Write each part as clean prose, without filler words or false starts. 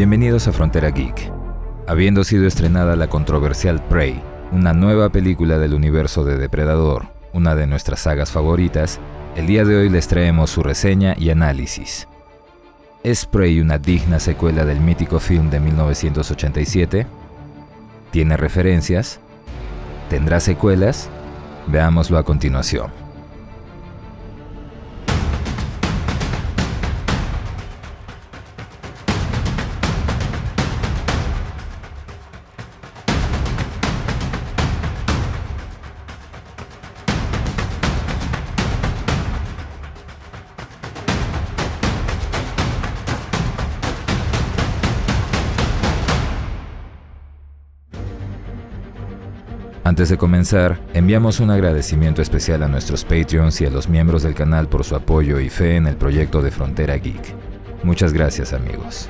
Bienvenidos a Frontera Geek. Habiendo sido estrenada la controversial Prey, una nueva película del universo de Depredador, una de nuestras sagas favoritas, el día de hoy les traemos su reseña y análisis. ¿Es Prey una digna secuela del mítico film de 1987? ¿Tiene referencias? ¿Tendrá secuelas? Veámoslo a continuación. Antes de comenzar, enviamos un agradecimiento especial a nuestros Patreons y a los miembros del canal por su apoyo y fe en el proyecto de Frontera Geek. Muchas gracias, amigos.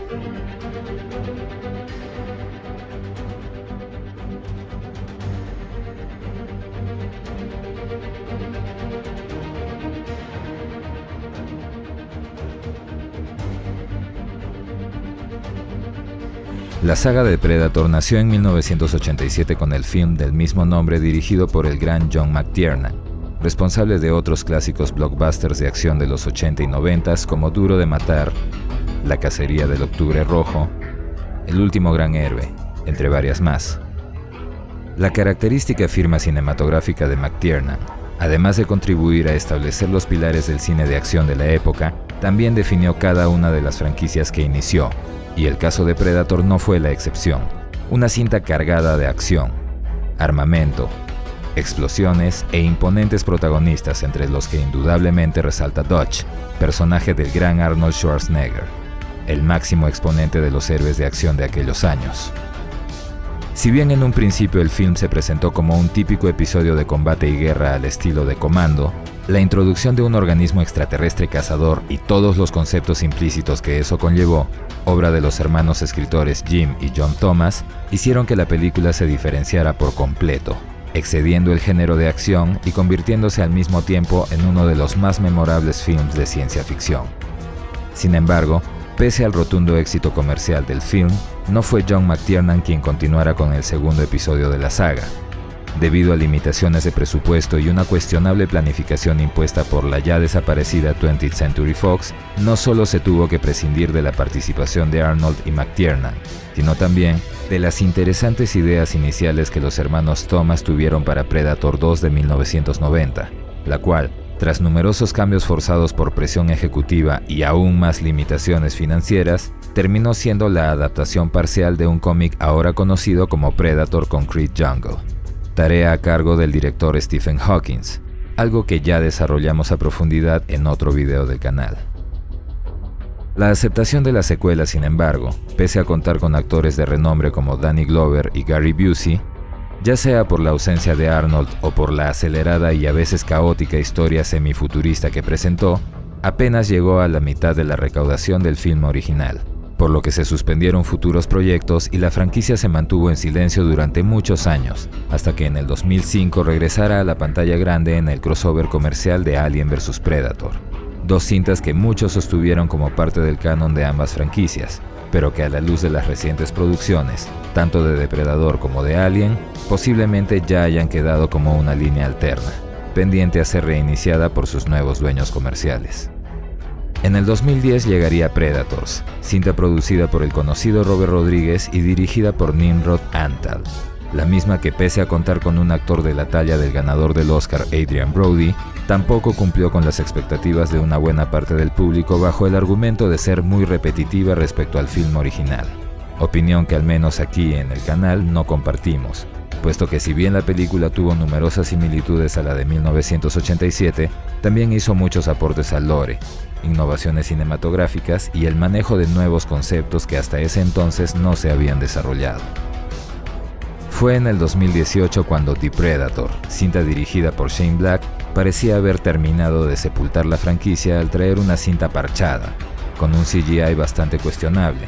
La saga de Predator nació en 1987 con el film del mismo nombre dirigido por el gran John McTiernan, responsable de otros clásicos blockbusters de acción de los 80 y 90 como Duro de Matar, La Cacería del Octubre Rojo, El Último Gran Héroe, entre varias más. La característica firma cinematográfica de McTiernan, además de contribuir a establecer los pilares del cine de acción de la época, también definió cada una de las franquicias que inició. Y el caso de Predator no fue la excepción. Una cinta cargada de acción, armamento, explosiones e imponentes protagonistas, entre los que indudablemente resalta Dutch, personaje del gran Arnold Schwarzenegger, el máximo exponente de los héroes de acción de aquellos años. Si bien en un principio el film se presentó como un típico episodio de combate y guerra al estilo de Commando, la introducción de un organismo extraterrestre cazador y todos los conceptos implícitos que eso conllevó, obra de los hermanos escritores Jim y John Thomas, hicieron que la película se diferenciara por completo, excediendo el género de acción y convirtiéndose al mismo tiempo en uno de los más memorables films de ciencia ficción. Sin embargo, pese al rotundo éxito comercial del film, no fue John McTiernan quien continuara con el segundo episodio de la saga. Debido a limitaciones de presupuesto y una cuestionable planificación impuesta por la ya desaparecida 20th Century Fox, no solo se tuvo que prescindir de la participación de Arnold y McTiernan, sino también de las interesantes ideas iniciales que los hermanos Thomas tuvieron para Predator 2 de 1990, la cual, tras numerosos cambios forzados por presión ejecutiva y aún más limitaciones financieras, terminó siendo la adaptación parcial de un cómic ahora conocido como Predator Concrete Jungle. Tarea a cargo del director Stephen Hawkins, algo que ya desarrollamos a profundidad en otro video del canal. La aceptación de la secuela, sin embargo, pese a contar con actores de renombre como Danny Glover y Gary Busey, ya sea por la ausencia de Arnold o por la acelerada y a veces caótica historia semifuturista que presentó, apenas llegó a la mitad de la recaudación del film original, por lo que se suspendieron futuros proyectos y la franquicia se mantuvo en silencio durante muchos años, hasta que en el 2005 regresara a la pantalla grande en el crossover comercial de Alien vs Predator. Dos cintas que muchos sostuvieron como parte del canon de ambas franquicias, pero que a la luz de las recientes producciones, tanto de Depredador como de Alien, posiblemente ya hayan quedado como una línea alterna, pendiente a ser reiniciada por sus nuevos dueños comerciales. En el 2010 llegaría Predators, cinta producida por el conocido Robert Rodríguez y dirigida por Nimrod Antal, la misma que, pese a contar con un actor de la talla del ganador del Oscar Adrien Brody, tampoco cumplió con las expectativas de una buena parte del público bajo el argumento de ser muy repetitiva respecto al film original, opinión que al menos aquí en el canal no compartimos, puesto que si bien la película tuvo numerosas similitudes a la de 1987, también hizo muchos aportes al lore, innovaciones cinematográficas y el manejo de nuevos conceptos que hasta ese entonces no se habían desarrollado. Fue en el 2018 cuando The Predator, cinta dirigida por Shane Black, parecía haber terminado de sepultar la franquicia al traer una cinta parchada, con un CGI bastante cuestionable,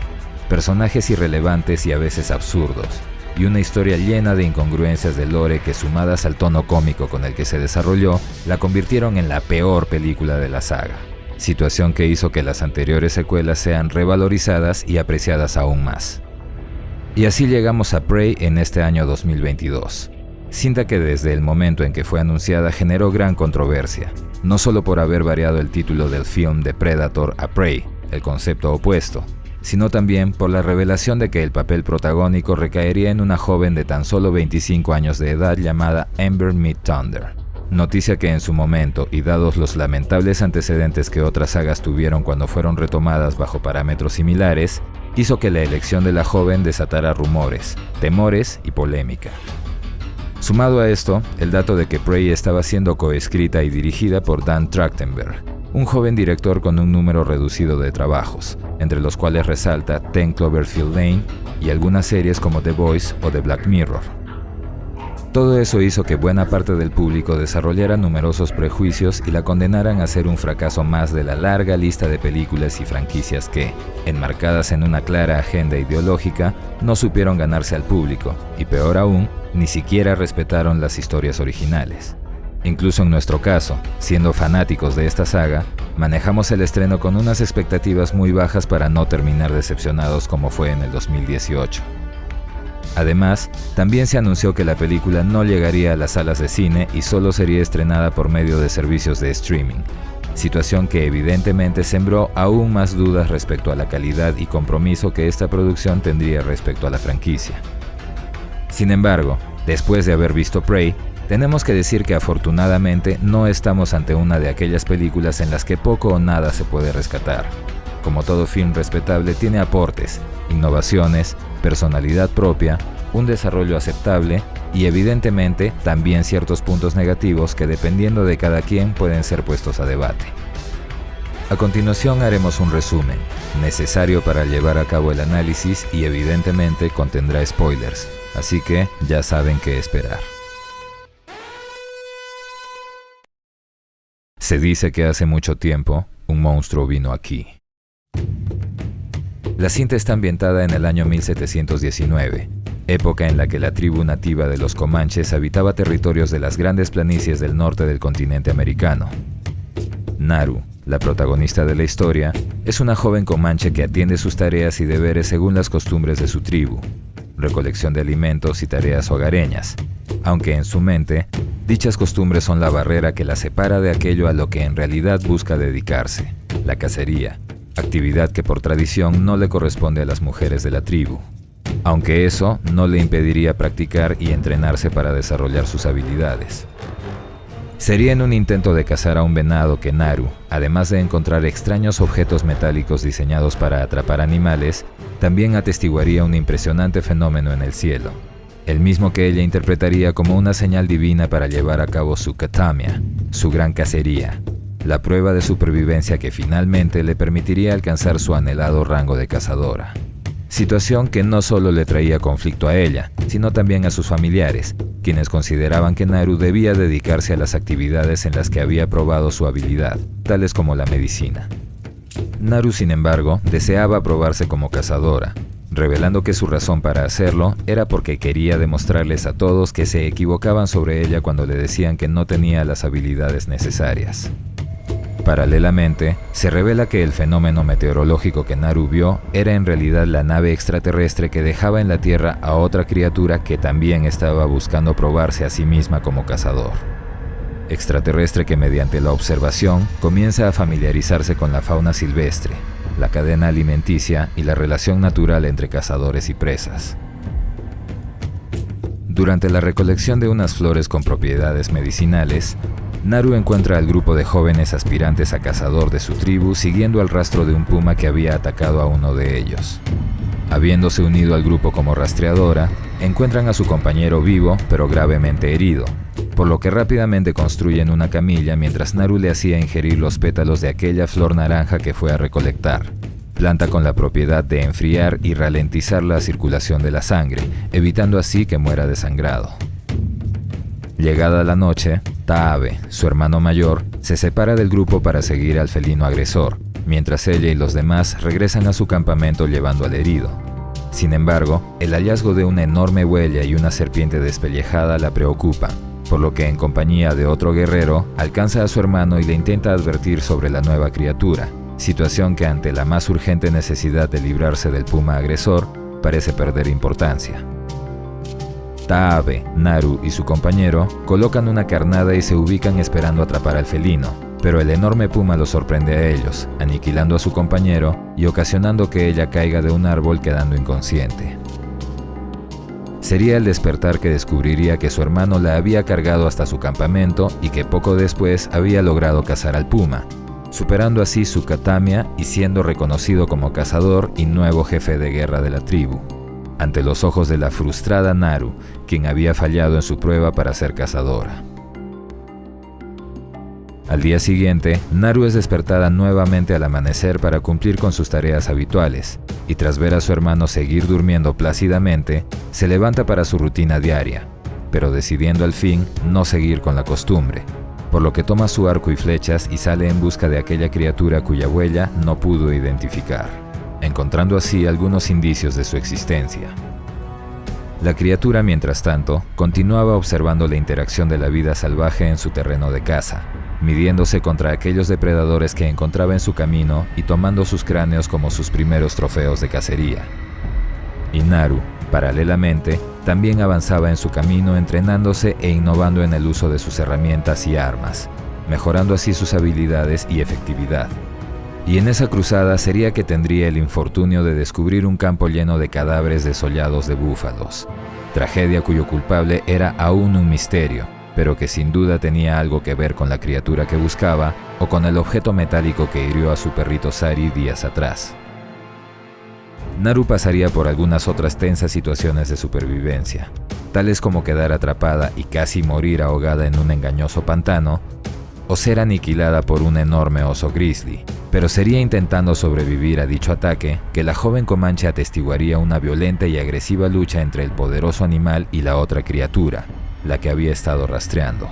personajes irrelevantes y a veces absurdos, y una historia llena de incongruencias de lore que, sumadas al tono cómico con el que se desarrolló, la convirtieron en la peor película de la saga. situación que hizo que las anteriores secuelas sean revalorizadas y apreciadas aún más. Y así llegamos a Prey en este año 2022, cinta que desde el momento en que fue anunciada generó gran controversia, no solo por haber variado el título del film de Predator a Prey, el concepto opuesto, sino también por la revelación de que el papel protagónico recaería en una joven de tan solo 25 años de edad llamada Amber Midthunder. Noticia que en su momento, y dados los lamentables antecedentes que otras sagas tuvieron cuando fueron retomadas bajo parámetros similares, hizo que la elección de la joven desatara rumores, temores y polémica. Sumado a esto, el dato de que Prey estaba siendo coescrita y dirigida por Dan Trachtenberg, un joven director con un número reducido de trabajos, entre los cuales resalta 10 Cloverfield Lane y algunas series como The Boys o The Black Mirror. Todo eso hizo que buena parte del público desarrollara numerosos prejuicios y la condenaran a ser un fracaso más de la larga lista de películas y franquicias que, enmarcadas en una clara agenda ideológica, no supieron ganarse al público y, peor aún, ni siquiera respetaron las historias originales. Incluso en nuestro caso, siendo fanáticos de esta saga, manejamos el estreno con unas expectativas muy bajas para no terminar decepcionados como fue en el 2018. Además, también se anunció que la película no llegaría a las salas de cine y solo sería estrenada por medio de servicios de streaming, situación que evidentemente sembró aún más dudas respecto a la calidad y compromiso que esta producción tendría respecto a la franquicia. Sin embargo, después de haber visto Prey, tenemos que decir que afortunadamente no estamos ante una de aquellas películas en las que poco o nada se puede rescatar. Como todo film respetable, tiene aportes, innovaciones, personalidad propia, un desarrollo aceptable y evidentemente también ciertos puntos negativos que dependiendo de cada quien pueden ser puestos a debate. A continuación haremos un resumen, necesario para llevar a cabo el análisis y evidentemente contendrá spoilers, así que ya saben qué esperar. Se dice que hace mucho tiempo, un monstruo vino aquí. La cinta está ambientada en el año 1719, época en la que la tribu nativa de los comanches habitaba territorios de las grandes planicies del norte del continente americano. Naru, la protagonista de la historia, es una joven comanche que atiende sus tareas y deberes según las costumbres de su tribu, recolección de alimentos y tareas hogareñas, aunque en su mente, dichas costumbres son la barrera que la separa de aquello a lo que en realidad busca dedicarse, la cacería, actividad que por tradición no le corresponde a las mujeres de la tribu, aunque eso no le impediría practicar y entrenarse para desarrollar sus habilidades. Sería en un intento de cazar a un venado que Naru, además de encontrar extraños objetos metálicos diseñados para atrapar animales, también atestiguaría un impresionante fenómeno en el cielo, el mismo que ella interpretaría como una señal divina para llevar a cabo su katamia, su gran cacería, la prueba de supervivencia que finalmente le permitiría alcanzar su anhelado rango de cazadora. Situación que no solo le traía conflicto a ella, sino también a sus familiares, quienes consideraban que Naru debía dedicarse a las actividades en las que había probado su habilidad, tales como la medicina. Naru, sin embargo, deseaba probarse como cazadora, revelando que su razón para hacerlo era porque quería demostrarles a todos que se equivocaban sobre ella cuando le decían que no tenía las habilidades necesarias. Paralelamente, se revela que el fenómeno meteorológico que Naru vio era en realidad la nave extraterrestre que dejaba en la Tierra a otra criatura que también estaba buscando probarse a sí misma como cazador. Extraterrestre que mediante la observación comienza a familiarizarse con la fauna silvestre, la cadena alimenticia y la relación natural entre cazadores y presas. Durante la recolección de unas flores con propiedades medicinales, Naru encuentra al grupo de jóvenes aspirantes a cazador de su tribu siguiendo el rastro de un puma que había atacado a uno de ellos. Habiéndose unido al grupo como rastreadora, encuentran a su compañero vivo pero gravemente herido, por lo que rápidamente construyen una camilla mientras Naru le hacía ingerir los pétalos de aquella flor naranja que fue a recolectar, planta con la propiedad de enfriar y ralentizar la circulación de la sangre, evitando así que muera desangrado. Llegada la noche, Taabe, su hermano mayor, se separa del grupo para seguir al felino agresor, mientras ella y los demás regresan a su campamento llevando al herido. Sin embargo, el hallazgo de una enorme huella y una serpiente despellejada la preocupa, por lo que en compañía de otro guerrero alcanza a su hermano y le intenta advertir sobre la nueva criatura, situación que ante la más urgente necesidad de librarse del puma agresor parece perder importancia. Taabe, Naru y su compañero colocan una carnada y se ubican esperando atrapar al felino, pero el enorme puma los sorprende a ellos, aniquilando a su compañero y ocasionando que ella caiga de un árbol quedando inconsciente. Sería el despertar que descubriría que su hermano la había cargado hasta su campamento y que poco después había logrado cazar al puma, superando así su katamia y siendo reconocido como cazador y nuevo jefe de guerra de la tribu, ante los ojos de la frustrada Naru, quien había fallado en su prueba para ser cazadora. Al día siguiente, Naru es despertada nuevamente al amanecer para cumplir con sus tareas habituales, y tras ver a su hermano seguir durmiendo plácidamente, se levanta para su rutina diaria, pero decidiendo al fin no seguir con la costumbre, por lo que toma su arco y flechas y sale en busca de aquella criatura cuya huella no pudo identificar, encontrando así algunos indicios de su existencia. La criatura, mientras tanto, continuaba observando la interacción de la vida salvaje en su terreno de caza, midiéndose contra aquellos depredadores que encontraba en su camino y tomando sus cráneos como sus primeros trofeos de cacería. Y Naru, paralelamente, también avanzaba en su camino entrenándose e innovando en el uso de sus herramientas y armas, mejorando así sus habilidades y efectividad. Y en esa cruzada sería que tendría el infortunio de descubrir un campo lleno de cadáveres desollados de búfalos, tragedia cuyo culpable era aún un misterio, pero que sin duda tenía algo que ver con la criatura que buscaba o con el objeto metálico que hirió a su perrito Sari días atrás. Naru pasaría por algunas otras tensas situaciones de supervivencia, tales como quedar atrapada y casi morir ahogada en un engañoso pantano, o ser aniquilada por un enorme oso grizzly, pero sería intentando sobrevivir a dicho ataque que la joven comanche atestiguaría una violenta y agresiva lucha entre el poderoso animal y la otra criatura, la que había estado rastreando.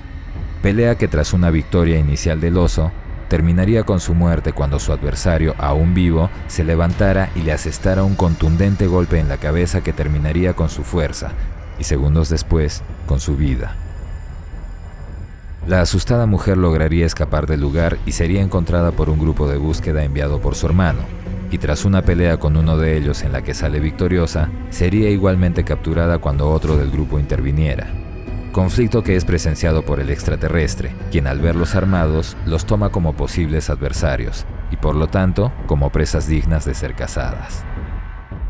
Pelea que tras una victoria inicial del oso, terminaría con su muerte cuando su adversario, aún vivo, se levantara y le asestara un contundente golpe en la cabeza que terminaría con su fuerza, y segundos después, con su vida. La asustada mujer lograría escapar del lugar y sería encontrada por un grupo de búsqueda enviado por su hermano, y tras una pelea con uno de ellos en la que sale victoriosa, sería igualmente capturada cuando otro del grupo interviniera. Conflicto que es presenciado por el extraterrestre, quien al verlos armados los toma como posibles adversarios y por lo tanto como presas dignas de ser cazadas.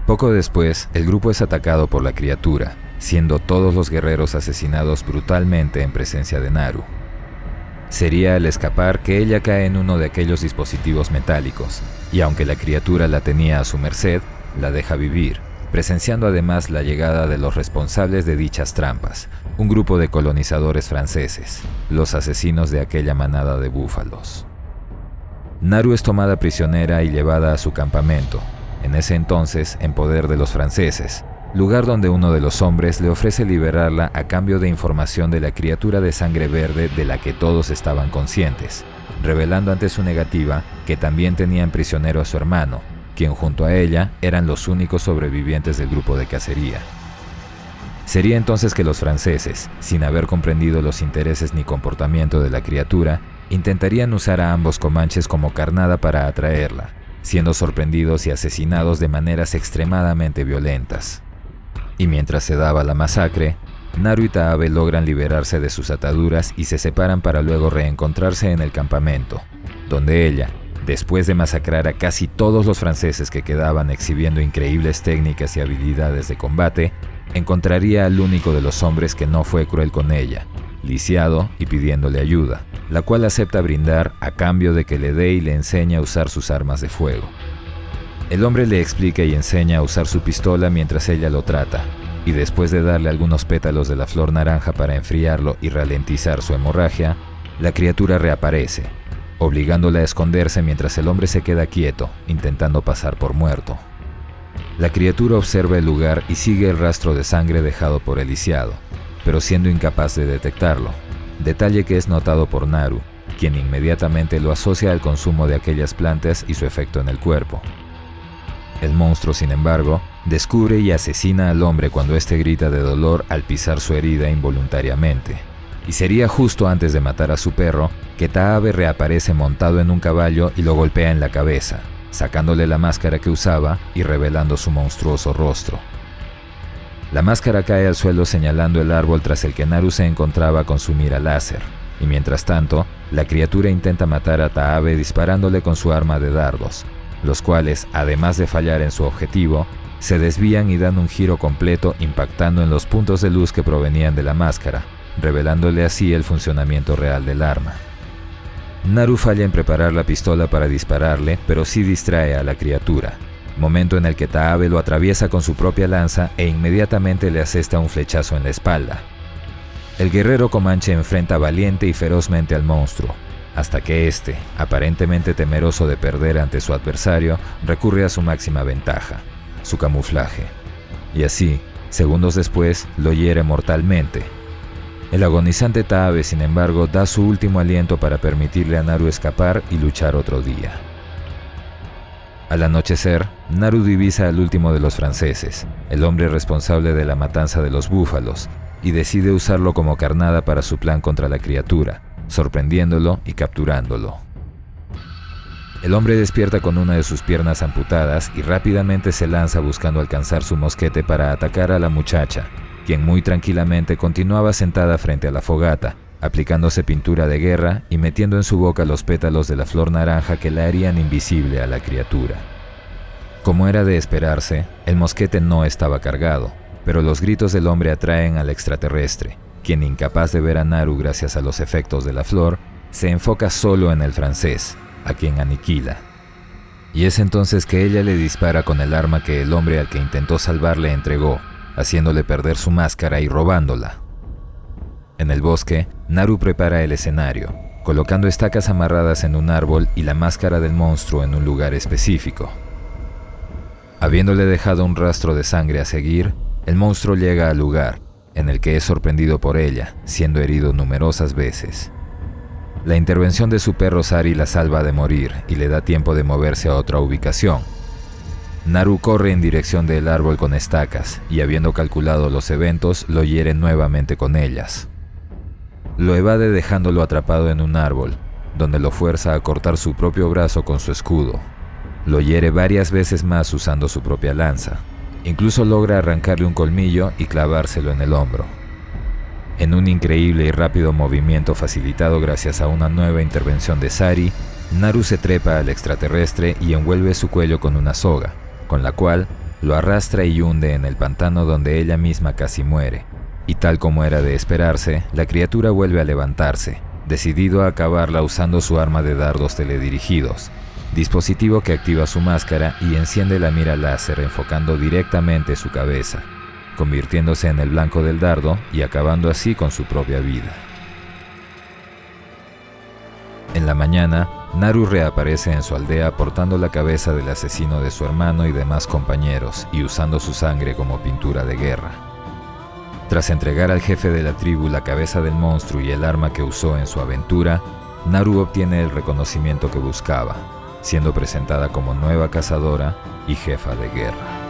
Poco después, el grupo es atacado por la criatura, siendo todos los guerreros asesinados brutalmente en presencia de Naru. Sería al escapar que ella cae en uno de aquellos dispositivos metálicos, y aunque la criatura la tenía a su merced, la deja vivir, presenciando además la llegada de los responsables de dichas trampas, un grupo de colonizadores franceses, los asesinos de aquella manada de búfalos. Naru es tomada prisionera y llevada a su campamento, en ese entonces en poder de los franceses, lugar donde uno de los hombres le ofrece liberarla a cambio de información de la criatura de sangre verde de la que todos estaban conscientes, revelando ante su negativa que también tenían prisionero a su hermano, quien junto a ella eran los únicos sobrevivientes del grupo de cacería. Sería entonces que los franceses, sin haber comprendido los intereses ni comportamiento de la criatura, intentarían usar a ambos comanches como carnada para atraerla, siendo sorprendidos y asesinados de maneras extremadamente violentas. Y mientras se daba la masacre, Naru y Taabe logran liberarse de sus ataduras y se separan para luego reencontrarse en el campamento, donde ella, después de masacrar a casi todos los franceses que quedaban exhibiendo increíbles técnicas y habilidades de combate, encontraría al único de los hombres que no fue cruel con ella, lisiado y pidiéndole ayuda, la cual acepta brindar a cambio de que le dé y le enseñe a usar sus armas de fuego. El hombre le explica y enseña a usar su pistola mientras ella lo trata, y después de darle algunos pétalos de la flor naranja para enfriarlo y ralentizar su hemorragia, la criatura reaparece, obligándola a esconderse mientras el hombre se queda quieto, intentando pasar por muerto. La criatura observa el lugar y sigue el rastro de sangre dejado por el lisiado, pero siendo incapaz de detectarlo, detalle que es notado por Naru, quien inmediatamente lo asocia al consumo de aquellas plantas y su efecto en el cuerpo. El monstruo, sin embargo, descubre y asesina al hombre cuando éste grita de dolor al pisar su herida involuntariamente, Y sería justo antes de matar a su perro que Taabe reaparece montado en un caballo y lo golpea en la cabeza, sacándole la máscara que usaba y revelando su monstruoso rostro. La máscara cae al suelo señalando el árbol tras el que Naru se encontraba con su mira láser, y mientras tanto, la criatura intenta matar a Taabe disparándole con su arma de dardos, los cuales, además de fallar en su objetivo, se desvían y dan un giro completo impactando en los puntos de luz que provenían de la máscara, revelándole así el funcionamiento real del arma. Naru falla en preparar la pistola para dispararle, pero sí distrae a la criatura, momento en el que Taabe lo atraviesa con su propia lanza e inmediatamente le asesta un flechazo en la espalda. El guerrero comanche enfrenta valiente y ferozmente al monstruo, hasta que éste, aparentemente temeroso de perder ante su adversario, recurre a su máxima ventaja, su camuflaje, y así, segundos después, lo hiere mortalmente. El agonizante Taabe, sin embargo, da su último aliento para permitirle a Naru escapar y luchar otro día. Al anochecer, Naru divisa al último de los franceses, el hombre responsable de la matanza de los búfalos, y decide usarlo como carnada para su plan contra la criatura, sorprendiéndolo y capturándolo. El hombre despierta con una de sus piernas amputadas y rápidamente se lanza buscando alcanzar su mosquete para atacar a la muchacha, quien muy tranquilamente continuaba sentada frente a la fogata, aplicándose pintura de guerra y metiendo en su boca los pétalos de la flor naranja que la harían invisible a la criatura. Como era de esperarse, el mosquete no estaba cargado, pero los gritos del hombre atraen al extraterrestre, quien, incapaz de ver a Naru gracias a los efectos de la flor, se enfoca solo en el francés, a quien aniquila. Y es entonces que ella le dispara con el arma que el hombre al que intentó salvar le entregó, haciéndole perder su máscara y robándola. En el bosque, Naru prepara el escenario, colocando estacas amarradas en un árbol y la máscara del monstruo en un lugar específico. Habiéndole dejado un rastro de sangre a seguir, el monstruo llega al lugar, en el que es sorprendido por ella, siendo herido numerosas veces. La intervención de su perro Sari la salva de morir y le da tiempo de moverse a otra ubicación. Naru corre en dirección del árbol con estacas y, habiendo calculado los eventos, lo hiere nuevamente con ellas. Lo evade dejándolo atrapado en un árbol, donde lo fuerza a cortar su propio brazo con su escudo. Lo hiere varias veces más usando su propia lanza. Incluso logra arrancarle un colmillo y clavárselo en el hombro. En un increíble y rápido movimiento facilitado gracias a una nueva intervención de Sari, Naru se trepa al extraterrestre y envuelve su cuello con una soga, con la cual lo arrastra y hunde en el pantano donde ella misma casi muere. Y tal como era de esperarse, la criatura vuelve a levantarse, decidido a acabarla usando su arma de dardos teledirigidos, dispositivo que activa su máscara y enciende la mira láser enfocando directamente su cabeza, convirtiéndose en el blanco del dardo y acabando así con su propia vida. En la mañana, Naru reaparece en su aldea portando la cabeza del asesino de su hermano y demás compañeros y usando su sangre como pintura de guerra. Tras entregar al jefe de la tribu la cabeza del monstruo y el arma que usó en su aventura, Naru obtiene el reconocimiento que buscaba, siendo presentada como nueva cazadora y jefa de guerra.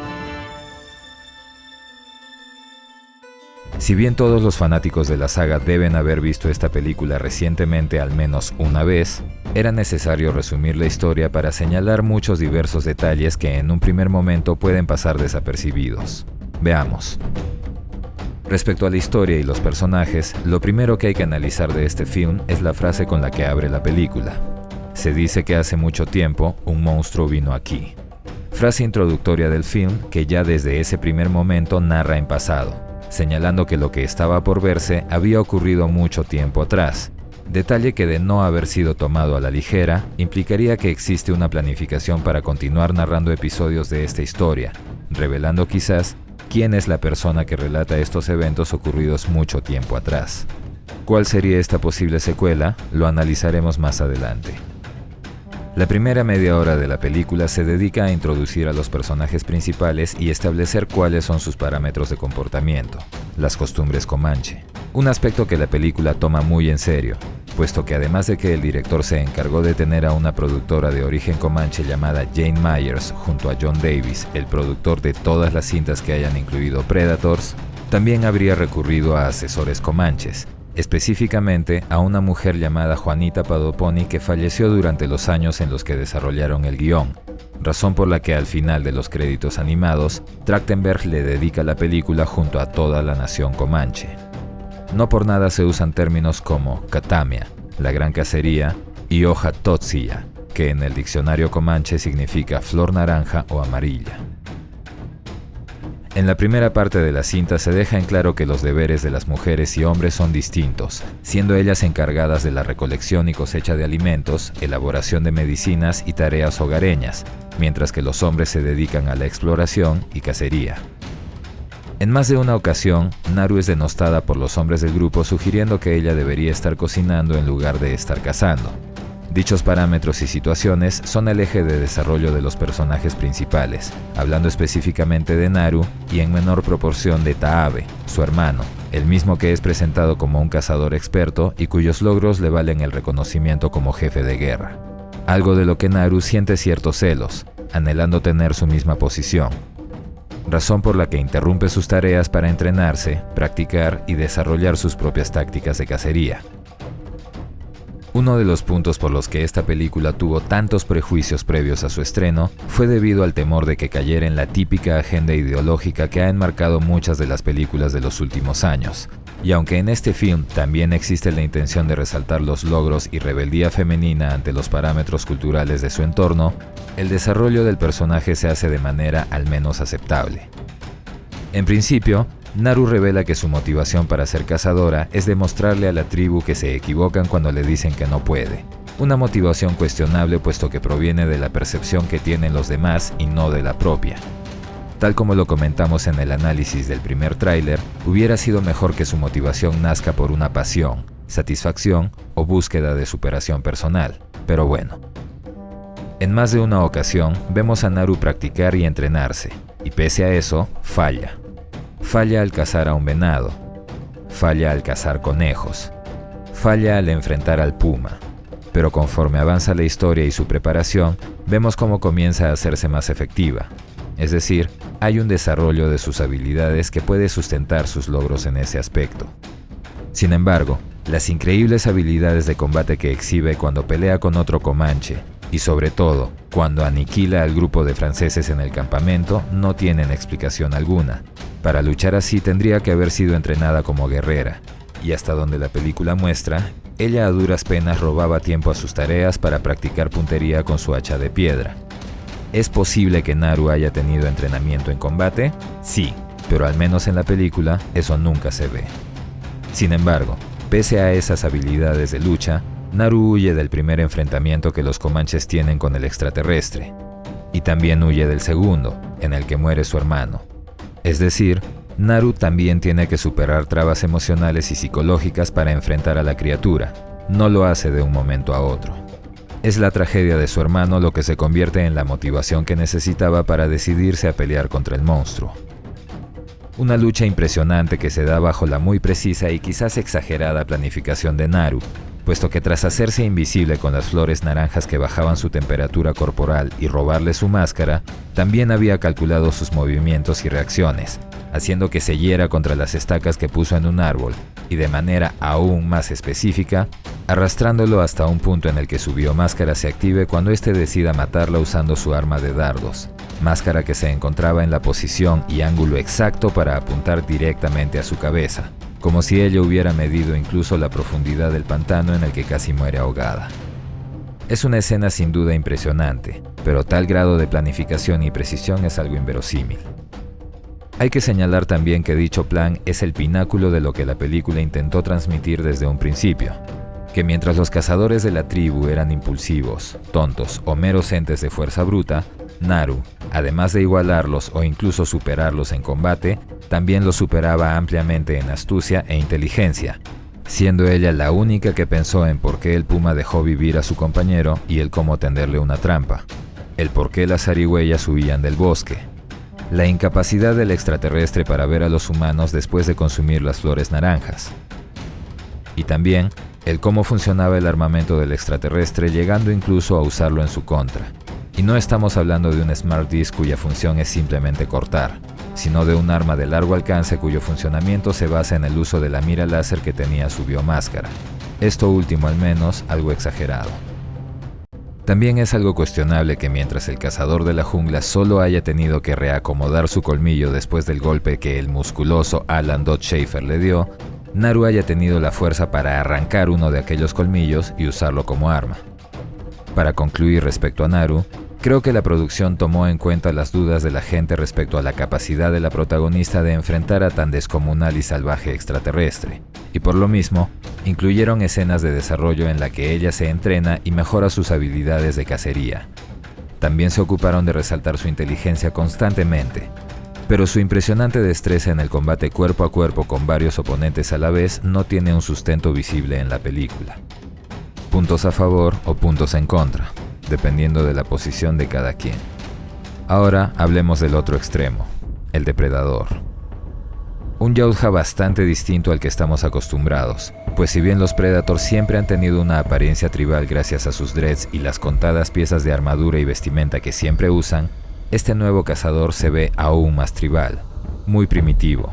Si bien todos los fanáticos de la saga deben haber visto esta película recientemente al menos una vez, era necesario resumir la historia para señalar muchos diversos detalles que en un primer momento pueden pasar desapercibidos. Veamos. Respecto a la historia y los personajes, lo primero que hay que analizar de este film es la frase con la que abre la película. Se dice que hace mucho tiempo un monstruo vino aquí. Frase introductoria del film que ya desde ese primer momento narra en pasado, señalando que lo que estaba por verse había ocurrido mucho tiempo atrás. Detalle que, de no haber sido tomado a la ligera, implicaría que existe una planificación para continuar narrando episodios de esta historia, revelando quizás quién es la persona que relata estos eventos ocurridos mucho tiempo atrás. ¿Cuál sería esta posible secuela? Lo analizaremos más adelante. La primera media hora de la película se dedica a introducir a los personajes principales y establecer cuáles son sus parámetros de comportamiento, las costumbres comanche. Un aspecto que la película toma muy en serio, puesto que además de que el director se encargó de tener a una productora de origen comanche llamada Jane Myers junto a John Davis, el productor de todas las cintas que hayan incluido Predators, también habría recurrido a asesores comanches, específicamente a una mujer llamada Juanita Padoponi que falleció durante los años en los que desarrollaron el guión, razón por la que al final de los créditos animados, Trachtenberg le dedica la película junto a toda la nación comanche. No por nada se usan términos como Katamia, la gran cacería, y Hoja Totsia, que en el diccionario comanche significa flor naranja o amarilla. En la primera parte de la cinta se deja en claro que los deberes de las mujeres y hombres son distintos, siendo ellas encargadas de la recolección y cosecha de alimentos, elaboración de medicinas y tareas hogareñas, mientras que los hombres se dedican a la exploración y cacería. En más de una ocasión, Naru es denostada por los hombres del grupo sugiriendo que ella debería estar cocinando en lugar de estar cazando. Dichos parámetros y situaciones son el eje de desarrollo de los personajes principales, hablando específicamente de Naru y en menor proporción de Taabe, su hermano, el mismo que es presentado como un cazador experto y cuyos logros le valen el reconocimiento como jefe de guerra. Algo de lo que Naru siente ciertos celos, anhelando tener su misma posición, razón por la que interrumpe sus tareas para entrenarse, practicar y desarrollar sus propias tácticas de cacería. Uno de los puntos por los que esta película tuvo tantos prejuicios previos a su estreno fue debido al temor de que cayera en la típica agenda ideológica que ha enmarcado muchas de las películas de los últimos años. Y aunque en este film también existe la intención de resaltar los logros y rebeldía femenina ante los parámetros culturales de su entorno, el desarrollo del personaje se hace de manera al menos aceptable. En principio, Naru revela que su motivación para ser cazadora es demostrarle a la tribu que se equivocan cuando le dicen que no puede. Una motivación cuestionable puesto que proviene de la percepción que tienen los demás y no de la propia. Tal como lo comentamos en el análisis del primer tráiler, hubiera sido mejor que su motivación nazca por una pasión, satisfacción o búsqueda de superación personal. Pero bueno. En más de una ocasión, vemos a Naru practicar y entrenarse, y pese a eso, falla. Falla al cazar a un venado, falla al cazar conejos, falla al enfrentar al puma, pero conforme avanza la historia y su preparación, vemos cómo comienza a hacerse más efectiva, es decir, hay un desarrollo de sus habilidades que puede sustentar sus logros en ese aspecto. Sin embargo, las increíbles habilidades de combate que exhibe cuando pelea con otro comanche, y sobre todo, cuando aniquila al grupo de franceses en el campamento, no tienen explicación alguna. Para luchar así tendría que haber sido entrenada como guerrera, y hasta donde la película muestra, ella a duras penas robaba tiempo a sus tareas para practicar puntería con su hacha de piedra. ¿Es posible que Naru haya tenido entrenamiento en combate? Sí, pero al menos en la película eso nunca se ve. Sin embargo, pese a esas habilidades de lucha, Naru huye del primer enfrentamiento que los comanches tienen con el extraterrestre, y también huye del segundo, en el que muere su hermano. Es decir, Naru también tiene que superar trabas emocionales y psicológicas para enfrentar a la criatura, no lo hace de un momento a otro. Es la tragedia de su hermano lo que se convierte en la motivación que necesitaba para decidirse a pelear contra el monstruo. Una lucha impresionante que se da bajo la muy precisa y quizás exagerada planificación de Naru, puesto que tras hacerse invisible con las flores naranjas que bajaban su temperatura corporal y robarle su máscara, también había calculado sus movimientos y reacciones, haciendo que se hiera contra las estacas que puso en un árbol, y de manera aún más específica, arrastrándolo hasta un punto en el que su biomáscara se active cuando éste decida matarla usando su arma de dardos, máscara que se encontraba en la posición y ángulo exacto para apuntar directamente a su cabeza, como si ella hubiera medido incluso la profundidad del pantano en el que casi muere ahogada. Es una escena sin duda impresionante, pero tal grado de planificación y precisión es algo inverosímil. Hay que señalar también que dicho plan es el pináculo de lo que la película intentó transmitir desde un principio, que mientras los cazadores de la tribu eran impulsivos, tontos o meros entes de fuerza bruta, Naru, además de igualarlos o incluso superarlos en combate, también los superaba ampliamente en astucia e inteligencia, siendo ella la única que pensó en por qué el puma dejó vivir a su compañero y el cómo tenderle una trampa, el por qué las zarigüeyas huían del bosque, la incapacidad del extraterrestre para ver a los humanos después de consumir las flores naranjas, y también el cómo funcionaba el armamento del extraterrestre, llegando incluso a usarlo en su contra. Y no estamos hablando de un Smart Disc cuya función es simplemente cortar. sino de un arma de largo alcance cuyo funcionamiento se basa en el uso de la mira láser que tenía su biomáscara. Esto último, al menos, algo exagerado. También es algo cuestionable que mientras el cazador de la jungla solo haya tenido que reacomodar su colmillo después del golpe que el musculoso Alan Dot Schafer le dio, Naru haya tenido la fuerza para arrancar uno de aquellos colmillos y usarlo como arma. Para concluir respecto a Naru, creo que la producción tomó en cuenta las dudas de la gente respecto a la capacidad de la protagonista de enfrentar a tan descomunal y salvaje extraterrestre, y por lo mismo, incluyeron escenas de desarrollo en la que ella se entrena y mejora sus habilidades de cacería. También se ocuparon de resaltar su inteligencia constantemente, pero su impresionante destreza en el combate cuerpo a cuerpo con varios oponentes a la vez no tiene un sustento visible en la película. Puntos a favor o puntos en contra, dependiendo de la posición de cada quien. Ahora hablemos del otro extremo, el depredador. Un Yautja bastante distinto al que estamos acostumbrados, pues si bien los Predators siempre han tenido una apariencia tribal gracias a sus dreads y las contadas piezas de armadura y vestimenta que siempre usan, este nuevo cazador se ve aún más tribal, muy primitivo.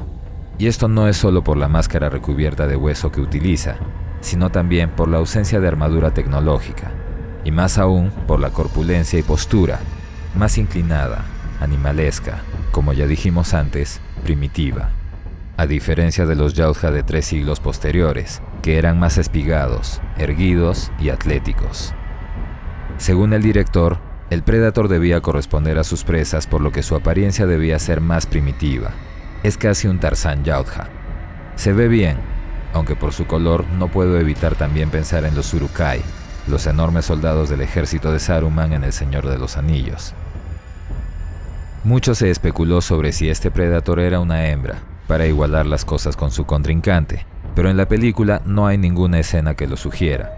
Y esto no es solo por la máscara recubierta de hueso que utiliza, sino también por la ausencia de armadura tecnológica, y más aún por la corpulencia y postura, más inclinada, animalesca, como ya dijimos antes, primitiva. A diferencia de los Yautja de 3 siglos posteriores, que eran más espigados, erguidos y atléticos. Según el director, el Predator debía corresponder a sus presas, por lo que su apariencia debía ser más primitiva. Es casi un Tarzán Yautja. Se ve bien, aunque por su color no puedo evitar también pensar en los Uruk-hai, los enormes soldados del ejército de Saruman en El Señor de los Anillos. Mucho se especuló sobre si este Predator era una hembra, para igualar las cosas con su contrincante, pero en la película no hay ninguna escena que lo sugiera.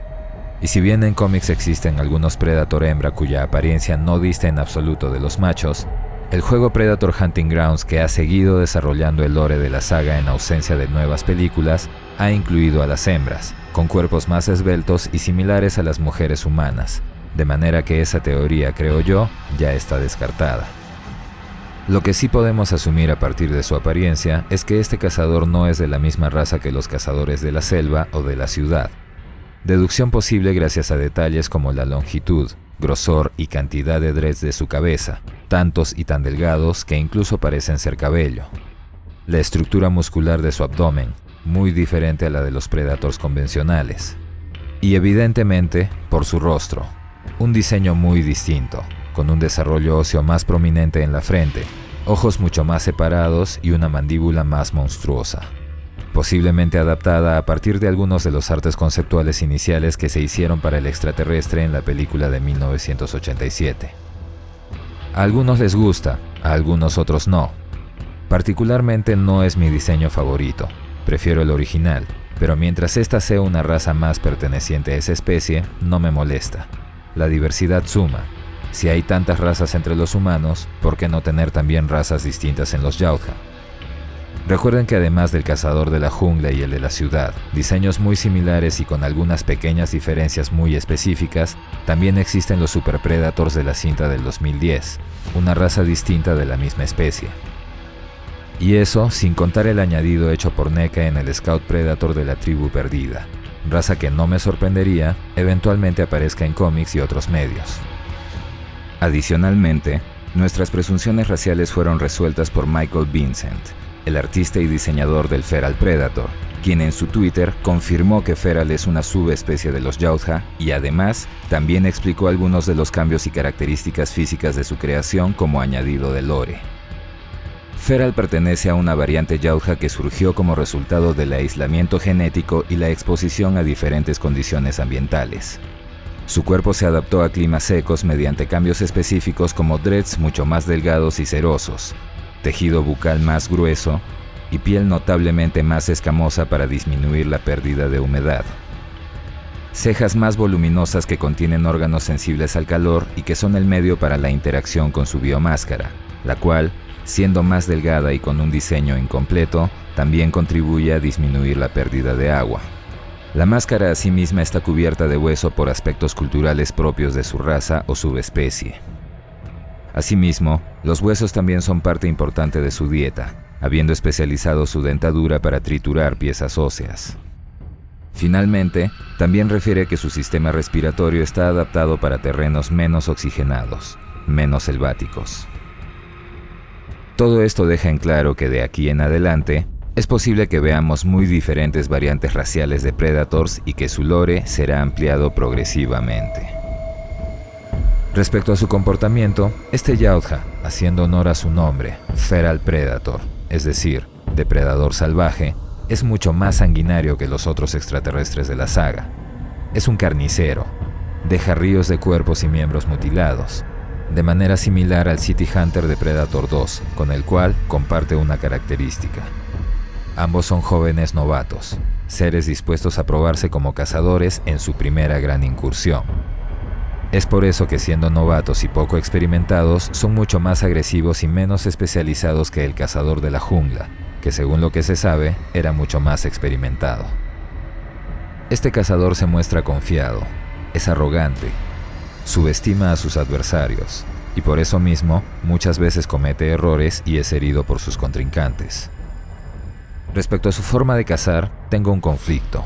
Y si bien en cómics existen algunos Predator hembra cuya apariencia no dista en absoluto de los machos, el juego Predator Hunting Grounds, que ha seguido desarrollando el lore de la saga en ausencia de nuevas películas, ha incluido a las hembras, con cuerpos más esbeltos y similares a las mujeres humanas, de manera que esa teoría, creo yo, ya está descartada. Lo que sí podemos asumir a partir de su apariencia es que este cazador no es de la misma raza que los cazadores de la selva o de la ciudad. Deducción posible gracias a detalles como la longitud, grosor y cantidad de dreads de su cabeza, tantos y tan delgados que incluso parecen ser cabello. La estructura muscular de su abdomen, muy diferente a la de los Predators convencionales. Y evidentemente, por su rostro, un diseño muy distinto, con un desarrollo óseo más prominente en la frente, ojos mucho más separados y una mandíbula más monstruosa, posiblemente adaptada a partir de algunos de los artes conceptuales iniciales que se hicieron para el extraterrestre en la película de 1987. A algunos les gusta, a algunos otros no. Particularmente no es mi diseño favorito, prefiero el original, pero mientras esta sea una raza más perteneciente a esa especie, no me molesta. La diversidad suma. Si hay tantas razas entre los humanos, ¿por qué no tener también razas distintas en los Yautja? Recuerden que además del cazador de la jungla y el de la ciudad, diseños muy similares y con algunas pequeñas diferencias muy específicas, también existen los Super Predators de la cinta del 2010, una raza distinta de la misma especie. Y eso sin contar el añadido hecho por NECA en el Scout Predator de la Tribu Perdida, raza que no me sorprendería eventualmente aparezca en cómics y otros medios. Adicionalmente, nuestras presunciones raciales fueron resueltas por Michael Vincent, el artista y diseñador del Feral Predator, quien en su Twitter confirmó que Feral es una subespecie de los Yautja y además también explicó algunos de los cambios y características físicas de su creación como añadido de lore. Feral pertenece a una variante Yautja que surgió como resultado del aislamiento genético y la exposición a diferentes condiciones ambientales. Su cuerpo se adaptó a climas secos mediante cambios específicos como dreads mucho más delgados y cerosos, tejido bucal más grueso y piel notablemente más escamosa para disminuir la pérdida de humedad. Cejas más voluminosas que contienen órganos sensibles al calor y que son el medio para la interacción con su biomáscara, la cual, siendo más delgada y con un diseño incompleto, también contribuye a disminuir la pérdida de agua. La máscara asimisma está cubierta de hueso por aspectos culturales propios de su raza o subespecie. Asimismo, los huesos también son parte importante de su dieta, habiendo especializado su dentadura para triturar piezas óseas. Finalmente, también refiere que su sistema respiratorio está adaptado para terrenos menos oxigenados, menos selváticos. Todo esto deja en claro que de aquí en adelante, es posible que veamos muy diferentes variantes raciales de Predators y que su lore será ampliado progresivamente. Respecto a su comportamiento, este Yautja, haciendo honor a su nombre, Feral Predator, es decir, depredador salvaje, es mucho más sanguinario que los otros extraterrestres de la saga. Es un carnicero, deja ríos de cuerpos y miembros mutilados, de manera similar al City Hunter de Predator 2, con el cual comparte una característica. Ambos son jóvenes novatos, seres dispuestos a probarse como cazadores en su primera gran incursión. Es por eso que siendo novatos y poco experimentados, son mucho más agresivos y menos especializados que el cazador de la jungla, que según lo que se sabe, era mucho más experimentado. Este cazador se muestra confiado, es arrogante, subestima a sus adversarios, y por eso mismo muchas veces comete errores y es herido por sus contrincantes. Respecto a su forma de cazar, tengo un conflicto.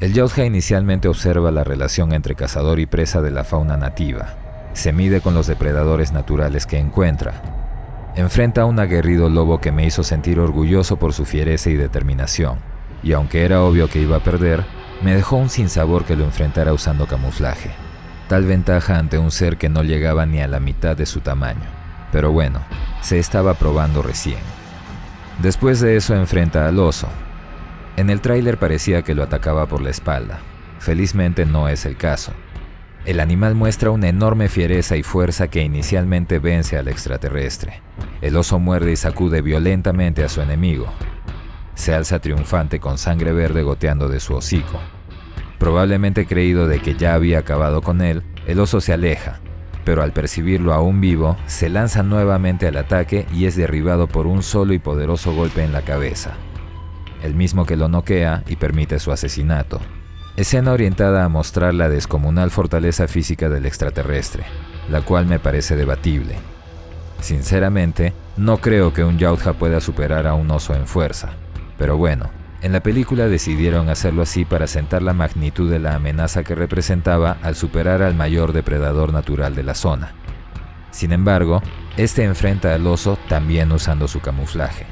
El Yautja inicialmente observa la relación entre cazador y presa de la fauna nativa. Se mide con los depredadores naturales que encuentra. Enfrenta a un aguerrido lobo que me hizo sentir orgulloso por su fiereza y determinación, y aunque era obvio que iba a perder, me dejó un sinsabor que lo enfrentara usando camuflaje. Tal ventaja ante un ser que no llegaba ni a la mitad de su tamaño. Pero bueno, se estaba probando recién. Después de eso enfrenta al oso. En el tráiler parecía que lo atacaba por la espalda. Felizmente no es el caso. El animal muestra una enorme fiereza y fuerza que inicialmente vence al extraterrestre. El oso muerde y sacude violentamente a su enemigo. Se alza triunfante con sangre verde goteando de su hocico. Probablemente creído de que ya había acabado con él, el oso se aleja, pero al percibirlo aún vivo, se lanza nuevamente al ataque y es derribado por un solo y poderoso golpe en la cabeza, el mismo que lo noquea y permite su asesinato. Escena orientada a mostrar la descomunal fortaleza física del extraterrestre, la cual me parece debatible. Sinceramente, no creo que un Yautja pueda superar a un oso en fuerza, pero bueno, en la película decidieron hacerlo así para sentar la magnitud de la amenaza que representaba al superar al mayor depredador natural de la zona. Sin embargo, este enfrenta al oso también usando su camuflaje.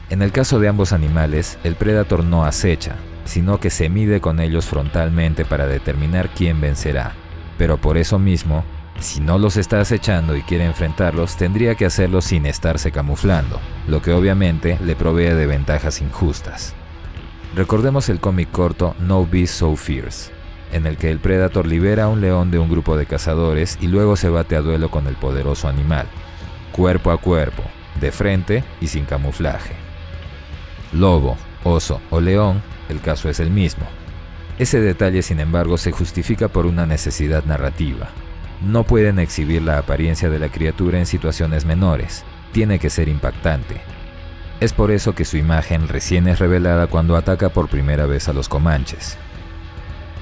En el caso de ambos animales, el Predator no acecha, sino que se mide con ellos frontalmente para determinar quién vencerá. Pero por eso mismo, si no los está acechando y quiere enfrentarlos, tendría que hacerlo sin estarse camuflando, lo que obviamente le provee de ventajas injustas. Recordemos el cómic corto No Beast So Fierce, en el que el Predator libera a un león de un grupo de cazadores y luego se bate a duelo con el poderoso animal, cuerpo a cuerpo, de frente y sin camuflaje. Lobo, oso o león, el caso es el mismo. Ese detalle, sin embargo, se justifica por una necesidad narrativa. No pueden exhibir la apariencia de la criatura en situaciones menores, tiene que ser impactante. Es por eso que su imagen recién es revelada cuando ataca por primera vez a los comanches.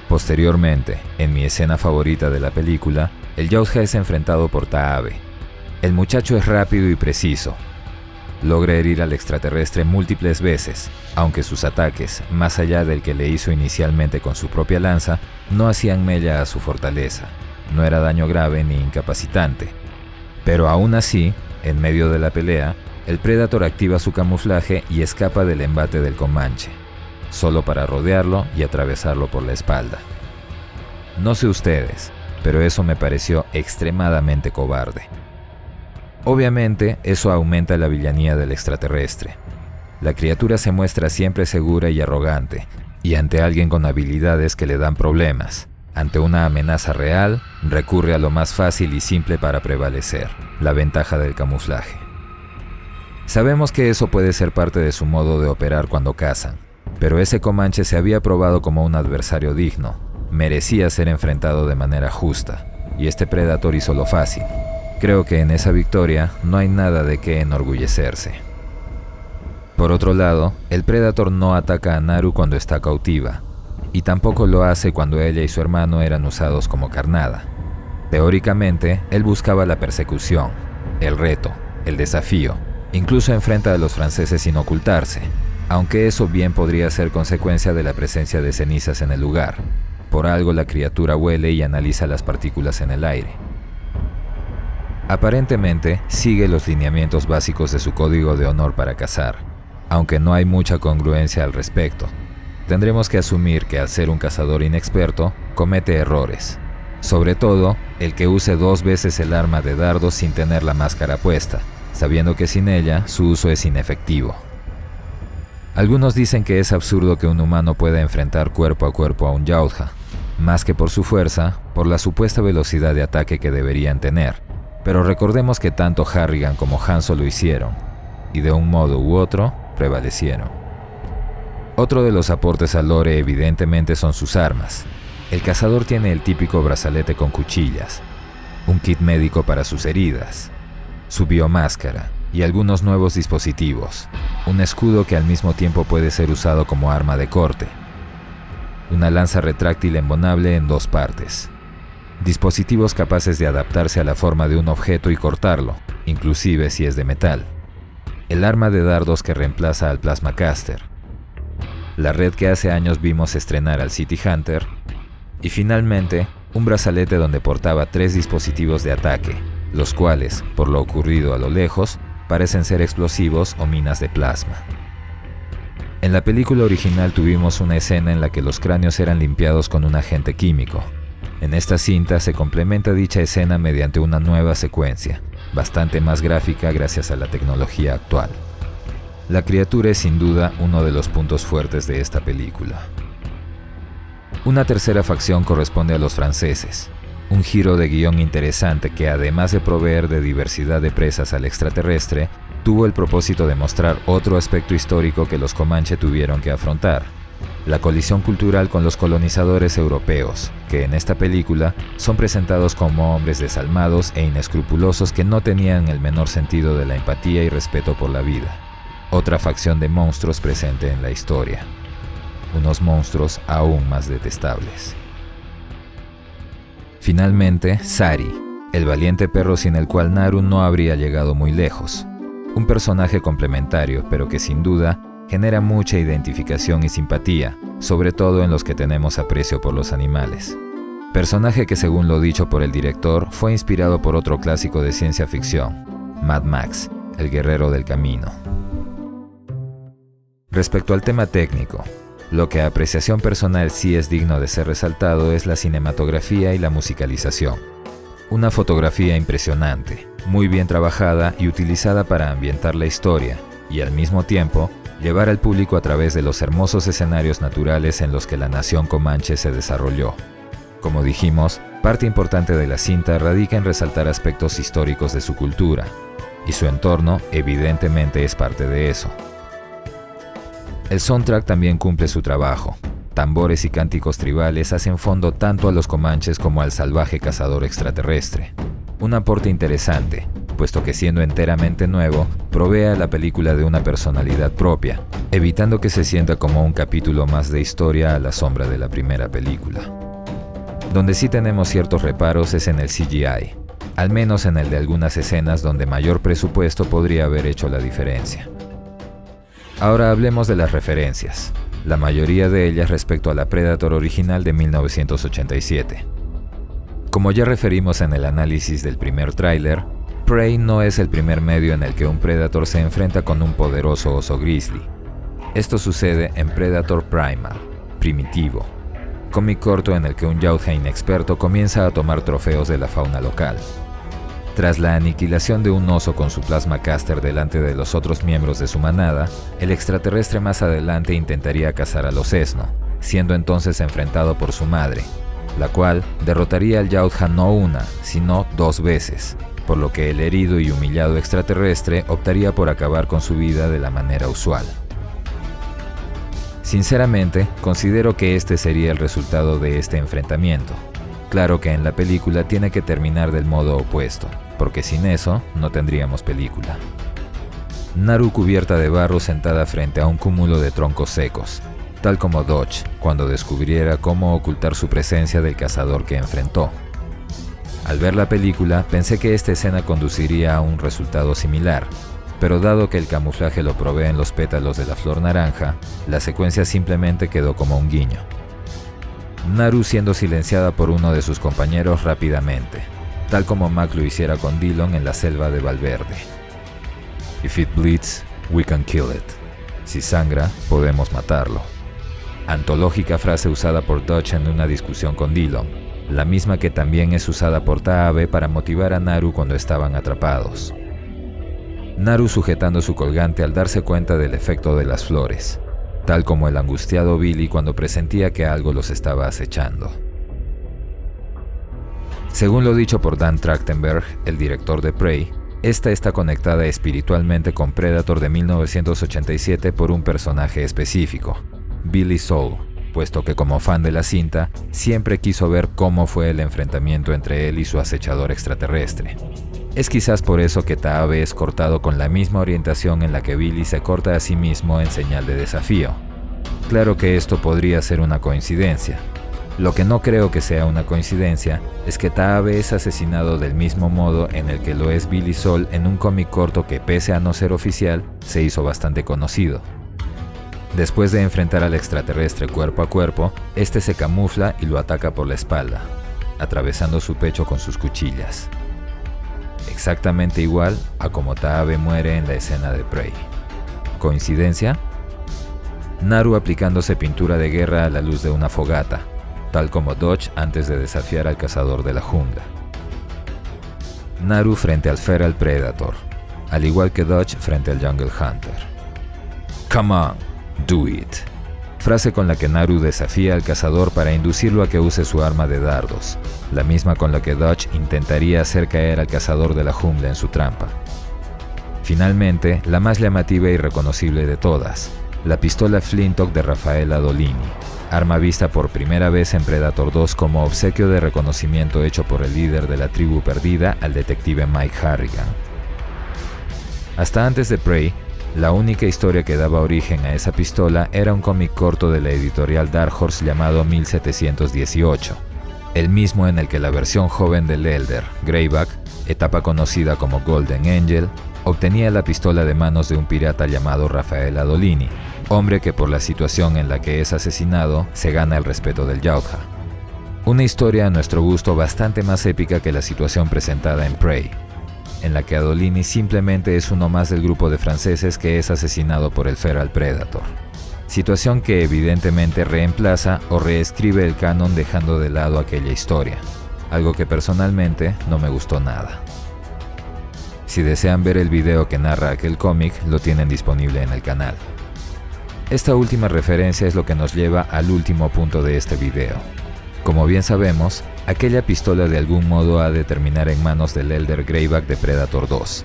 Posteriormente, en mi escena favorita de la película, el Yautja es enfrentado por Taabe. El muchacho es rápido y preciso. Logra herir al extraterrestre múltiples veces, aunque sus ataques, más allá del que le hizo inicialmente con su propia lanza, no hacían mella a su fortaleza. No era daño grave ni incapacitante. Pero aún así, en medio de la pelea, el Predator activa su camuflaje y escapa del embate del comanche, solo para rodearlo y atravesarlo por la espalda. No sé ustedes, pero eso me pareció extremadamente cobarde. Obviamente, eso aumenta la villanía del extraterrestre. La criatura se muestra siempre segura y arrogante, y ante alguien con habilidades que le dan problemas. Ante una amenaza real, recurre a lo más fácil y simple para prevalecer, la ventaja del camuflaje. Sabemos que eso puede ser parte de su modo de operar cuando cazan, pero ese comanche se había probado como un adversario digno, merecía ser enfrentado de manera justa, y este Predator hizo lo fácil. Creo que en esa victoria no hay nada de qué enorgullecerse. Por otro lado, el Predator no ataca a Naru cuando está cautiva, y tampoco lo hace cuando ella y su hermano eran usados como carnada. Teóricamente, él buscaba la persecución, el reto, el desafío. Incluso enfrenta a los franceses sin ocultarse, aunque eso bien podría ser consecuencia de la presencia de cenizas en el lugar. Por algo la criatura huele y analiza las partículas en el aire. Aparentemente, sigue los lineamientos básicos de su código de honor para cazar, aunque no hay mucha congruencia al respecto. Tendremos que asumir que al ser un cazador inexperto, comete errores. Sobre todo, el que use 2 veces el arma de dardos sin tener la máscara puesta, sabiendo que sin ella su uso es inefectivo. Algunos dicen que es absurdo que un humano pueda enfrentar cuerpo a cuerpo a un Yautja, más que por su fuerza, por la supuesta velocidad de ataque que deberían tener. Pero recordemos que tanto Harrigan como Hanzo lo hicieron, y de un modo u otro, prevalecieron. Otro de los aportes al lore evidentemente son sus armas. El cazador tiene el típico brazalete con cuchillas, un kit médico para sus heridas, su biomáscara y algunos nuevos dispositivos, un escudo que al mismo tiempo puede ser usado como arma de corte, una lanza retráctil embonable en 2 partes, dispositivos capaces de adaptarse a la forma de un objeto y cortarlo, inclusive si es de metal, el arma de dardos que reemplaza al Plasmacaster, la red que hace años vimos estrenar al City Hunter, y finalmente, un brazalete donde portaba 3 dispositivos de ataque, los cuales, por lo ocurrido a lo lejos, parecen ser explosivos o minas de plasma. En la película original tuvimos una escena en la que los cráneos eran limpiados con un agente químico. En esta cinta se complementa dicha escena mediante una nueva secuencia, bastante más gráfica gracias a la tecnología actual. La criatura es sin duda uno de los puntos fuertes de esta película. Una tercera facción corresponde a los franceses, un giro de guión interesante que, además de proveer de diversidad de presas al extraterrestre, tuvo el propósito de mostrar otro aspecto histórico que los Comanche tuvieron que afrontar: la colisión cultural con los colonizadores europeos, que en esta película son presentados como hombres desalmados e inescrupulosos que no tenían el menor sentido de la empatía y respeto por la vida. Otra facción de monstruos presente en la historia. Unos monstruos aún más detestables. Finalmente, Sari, el valiente perro sin el cual Naru no habría llegado muy lejos. Un personaje complementario, pero que sin duda genera mucha identificación y simpatía, sobre todo en los que tenemos aprecio por los animales. Personaje que, según lo dicho por el director, fue inspirado por otro clásico de ciencia ficción, Mad Max, el guerrero del camino. Respecto al tema técnico, lo que a apreciación personal sí es digno de ser resaltado es la cinematografía y la musicalización. Una fotografía impresionante, muy bien trabajada y utilizada para ambientar la historia, y al mismo tiempo, llevar al público a través de los hermosos escenarios naturales en los que la nación comanche se desarrolló. Como dijimos, parte importante de la cinta radica en resaltar aspectos históricos de su cultura, y su entorno evidentemente es parte de eso. El soundtrack también cumple su trabajo. Tambores y cánticos tribales hacen fondo tanto a los comanches como al salvaje cazador extraterrestre. Un aporte interesante, puesto que siendo enteramente nuevo, provee a la película de una personalidad propia, evitando que se sienta como un capítulo más de historia a la sombra de la primera película. Donde sí tenemos ciertos reparos es en el CGI, al menos en el de algunas escenas donde mayor presupuesto podría haber hecho la diferencia. Ahora hablemos de las referencias, la mayoría de ellas respecto a la Predator original de 1987. Como ya referimos en el análisis del primer tráiler, Prey no es el primer medio en el que un Predator se enfrenta con un poderoso oso grizzly. Esto sucede en Predator Primal, Primitivo, cómic corto en el que un Yautja inexperto comienza a tomar trofeos de la fauna local. Tras la aniquilación de un oso con su Plasmacaster delante de los otros miembros de su manada, el extraterrestre más adelante intentaría cazar a los Cessno, siendo entonces enfrentado por su madre, la cual derrotaría al Yautja no una, sino 2 veces, por lo que el herido y humillado extraterrestre optaría por acabar con su vida de la manera usual. Sinceramente, considero que este sería el resultado de este enfrentamiento. Claro que en la película tiene que terminar del modo opuesto, porque sin eso no tendríamos película. Naru cubierta de barro sentada frente a un cúmulo de troncos secos, tal como Dodge cuando descubriera cómo ocultar su presencia del cazador que enfrentó. Al ver la película, pensé que esta escena conduciría a un resultado similar, pero dado que el camuflaje lo provee en los pétalos de la flor naranja, la secuencia simplemente quedó como un guiño. Naru siendo silenciada por uno de sus compañeros rápidamente, tal como Mac lo hiciera con Dillon en la selva de Valverde. If it bleeds, we can kill it. Si sangra, podemos matarlo. Antológica frase usada por Dutch en una discusión con Dillon, la misma que también es usada por Taabe para motivar a Naru cuando estaban atrapados. Naru sujetando su colgante al darse cuenta del efecto de las flores, tal como el angustiado Billy cuando presentía que algo los estaba acechando. Según lo dicho por Dan Trachtenberg, el director de Prey, esta está conectada espiritualmente con Predator de 1987 por un personaje específico, Billy Soul, puesto que como fan de la cinta, siempre quiso ver cómo fue el enfrentamiento entre él y su acechador extraterrestre. Es quizás por eso que Taabe es cortado con la misma orientación en la que Billy se corta a sí mismo en señal de desafío. Claro que esto podría ser una coincidencia. Lo que no creo que sea una coincidencia es que Taabe es asesinado del mismo modo en el que lo es Billy Soul en un cómic corto que, pese a no ser oficial, se hizo bastante conocido. Después de enfrentar al extraterrestre cuerpo a cuerpo, este se camufla y lo ataca por la espalda, atravesando su pecho con sus cuchillas. Exactamente igual a como Taabe muere en la escena de Prey. ¿Coincidencia? Naru aplicándose pintura de guerra a la luz de una fogata, tal como Dodge antes de desafiar al cazador de la jungla. Naru frente al Feral Predator, al igual que Dodge frente al Jungle Hunter. Come on, do it. Frase con la que Naru desafía al cazador para inducirlo a que use su arma de dardos, la misma con la que Dodge intentaría hacer caer al cazador de la jungla en su trampa. Finalmente, la más llamativa y reconocible de todas, la pistola Flintock de Rafael Adolini, arma vista por primera vez en Predator 2 como obsequio de reconocimiento hecho por el líder de la tribu perdida al detective Mike Harrigan. Hasta antes de Prey, la única historia que daba origen a esa pistola era un cómic corto de la editorial Dark Horse llamado 1718, el mismo en el que la versión joven del Elder, Greyback, etapa conocida como Golden Angel, obtenía la pistola de manos de un pirata llamado Rafael Adolini, hombre que por la situación en la que es asesinado se gana el respeto del Yautja. Una historia a nuestro gusto bastante más épica que la situación presentada en Prey, en la que Adolini simplemente es uno más del grupo de franceses que es asesinado por el Feral Predator. Situación que evidentemente reemplaza o reescribe el canon dejando de lado aquella historia, algo que personalmente no me gustó nada. Si desean ver el video que narra aquel cómic, lo tienen disponible en el canal. Esta última referencia es lo que nos lleva al último punto de este video. Como bien sabemos, aquella pistola de algún modo ha de terminar en manos del Elder Greyback de Predator 2.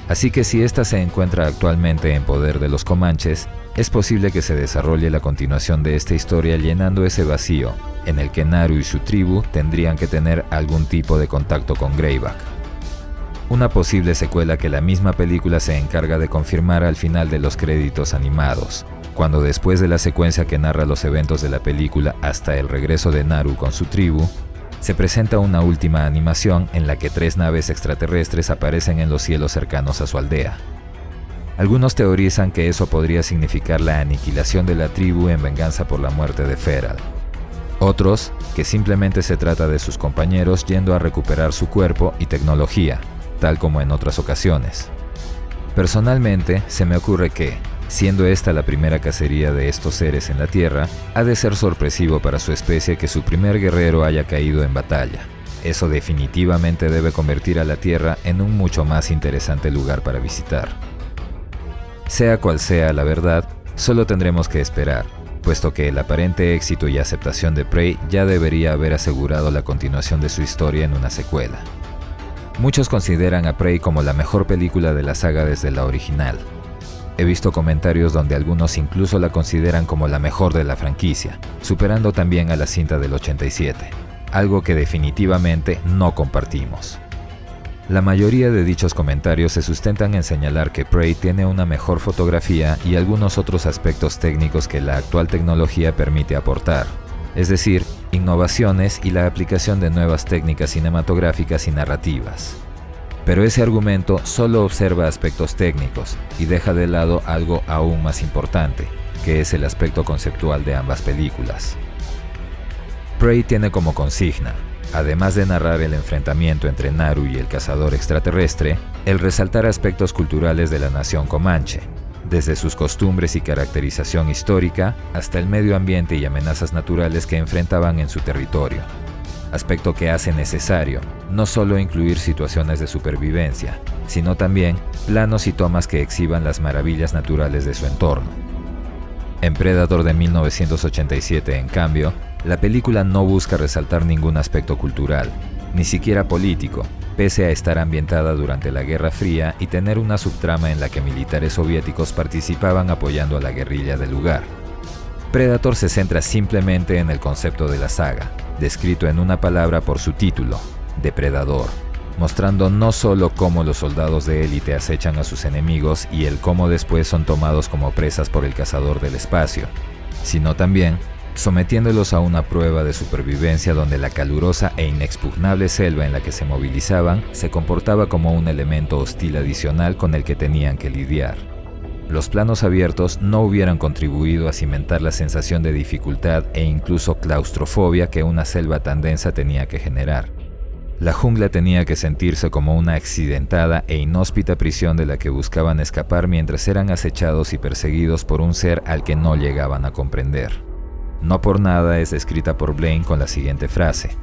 Así que si esta se encuentra actualmente en poder de los comanches, es posible que se desarrolle la continuación de esta historia llenando ese vacío, en el que Naru y su tribu tendrían que tener algún tipo de contacto con Greyback. Una posible secuela que la misma película se encarga de confirmar al final de los créditos animados, cuando después de la secuencia que narra los eventos de la película hasta el regreso de Naru con su tribu, se presenta una última animación en la que 3 naves extraterrestres aparecen en los cielos cercanos a su aldea. Algunos teorizan que eso podría significar la aniquilación de la tribu en venganza por la muerte de Feral. Otros, que simplemente se trata de sus compañeros yendo a recuperar su cuerpo y tecnología, tal como en otras ocasiones. Personalmente, se me ocurre que, siendo esta la primera cacería de estos seres en la Tierra, ha de ser sorpresivo para su especie que su primer guerrero haya caído en batalla. Eso definitivamente debe convertir a la Tierra en un mucho más interesante lugar para visitar. Sea cual sea la verdad, solo tendremos que esperar, puesto que el aparente éxito y aceptación de Prey ya debería haber asegurado la continuación de su historia en una secuela. Muchos consideran a Prey como la mejor película de la saga desde la original. He visto comentarios donde algunos incluso la consideran como la mejor de la franquicia, superando también a la cinta del 87, algo que definitivamente no compartimos. La mayoría de dichos comentarios se sustentan en señalar que Prey tiene una mejor fotografía y algunos otros aspectos técnicos que la actual tecnología permite aportar, es decir, innovaciones y la aplicación de nuevas técnicas cinematográficas y narrativas. Pero ese argumento solo observa aspectos técnicos y deja de lado algo aún más importante, que es el aspecto conceptual de ambas películas. Prey tiene como consigna, además de narrar el enfrentamiento entre Naru y el cazador extraterrestre, el resaltar aspectos culturales de la nación comanche, desde sus costumbres y caracterización histórica hasta el medio ambiente y amenazas naturales que enfrentaban en su territorio. Aspecto que hace necesario no solo incluir situaciones de supervivencia, sino también planos y tomas que exhiban las maravillas naturales de su entorno. En Predator de 1987, en cambio, la película no busca resaltar ningún aspecto cultural, ni siquiera político, pese a estar ambientada durante la Guerra Fría y tener una subtrama en la que militares soviéticos participaban apoyando a la guerrilla del lugar. Predator se centra simplemente en el concepto de la saga, descrito en una palabra por su título, depredador, mostrando no solo cómo los soldados de élite acechan a sus enemigos y el cómo después son tomados como presas por el cazador del espacio, sino también sometiéndolos a una prueba de supervivencia donde la calurosa e inexpugnable selva en la que se movilizaban se comportaba como un elemento hostil adicional con el que tenían que lidiar. Los planos abiertos no hubieran contribuido a cimentar la sensación de dificultad e incluso claustrofobia que una selva tan densa tenía que generar. La jungla tenía que sentirse como una accidentada e inhóspita prisión de la que buscaban escapar mientras eran acechados y perseguidos por un ser al que no llegaban a comprender. No por nada es descrita por Blaine con la siguiente frase: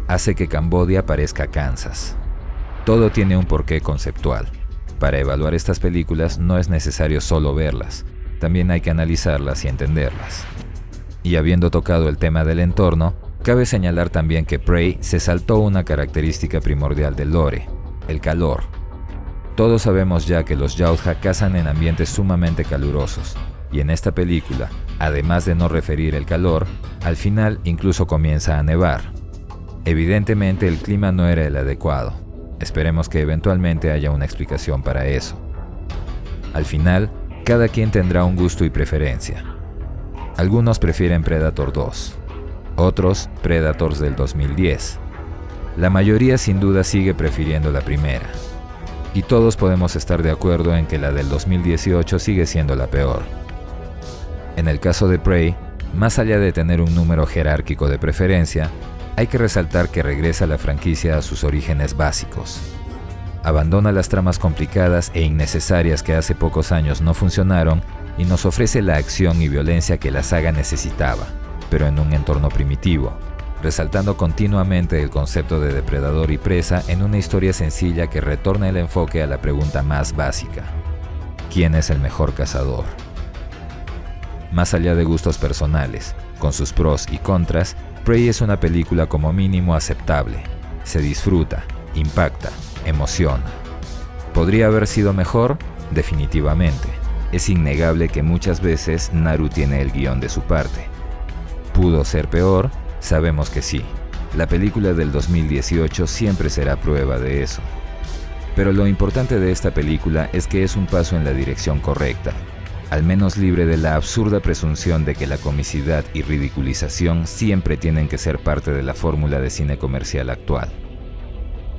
hace que Cambodia parezca Kansas. Todo tiene un porqué conceptual. Para evaluar estas películas no es necesario solo verlas, también hay que analizarlas y entenderlas. Y habiendo tocado el tema del entorno, cabe señalar también que Prey se saltó una característica primordial del lore, el calor. Todos sabemos ya que los Yautja cazan en ambientes sumamente calurosos, y en esta película, además de no referir el calor, al final incluso comienza a nevar. Evidentemente el clima no era el adecuado. Esperemos que eventualmente haya una explicación para eso. Al final, cada quien tendrá un gusto y preferencia. Algunos prefieren Predator 2, otros Predators del 2010. La mayoría sin duda sigue prefiriendo la primera. Y todos podemos estar de acuerdo en que la del 2018 sigue siendo la peor. En el caso de Prey, más allá de tener un número jerárquico de preferencia, hay que resaltar que regresa la franquicia a sus orígenes básicos. Abandona las tramas complicadas e innecesarias que hace pocos años no funcionaron y nos ofrece la acción y violencia que la saga necesitaba, pero en un entorno primitivo, resaltando continuamente el concepto de depredador y presa en una historia sencilla que retorna el enfoque a la pregunta más básica: ¿quién es el mejor cazador? Más allá de gustos personales, con sus pros y contras, Prey es una película como mínimo aceptable. Se disfruta, impacta, emociona. ¿Podría haber sido mejor? Definitivamente. Es innegable que muchas veces Naru tiene el guión de su parte. ¿Pudo ser peor? Sabemos que sí. La película del 2018 siempre será prueba de eso. Pero lo importante de esta película es que es un paso en la dirección correcta, al menos libre de la absurda presunción de que la comicidad y ridiculización siempre tienen que ser parte de la fórmula de cine comercial actual.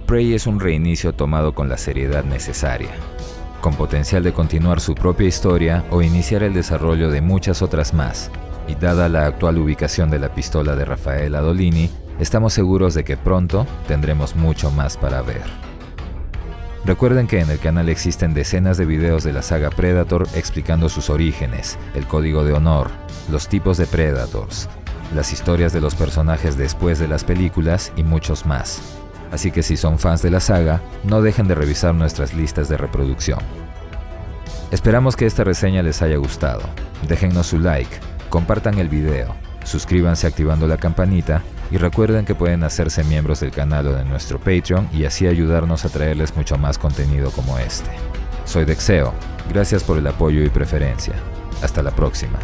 Prey es un reinicio tomado con la seriedad necesaria, con potencial de continuar su propia historia o iniciar el desarrollo de muchas otras más, y dada la actual ubicación de la pistola de Rafael Adolini, estamos seguros de que pronto tendremos mucho más para ver. Recuerden que en el canal existen decenas de videos de la saga Predator explicando sus orígenes, el código de honor, los tipos de Predators, las historias de los personajes después de las películas y muchos más. Así que si son fans de la saga, no dejen de revisar nuestras listas de reproducción. Esperamos que esta reseña les haya gustado. Déjennos su like, compartan el video, suscríbanse activando la campanita y recuerden que pueden hacerse miembros del canal o de nuestro Patreon y así ayudarnos a traerles mucho más contenido como este. Soy Dexeo, gracias por el apoyo y preferencia. Hasta la próxima.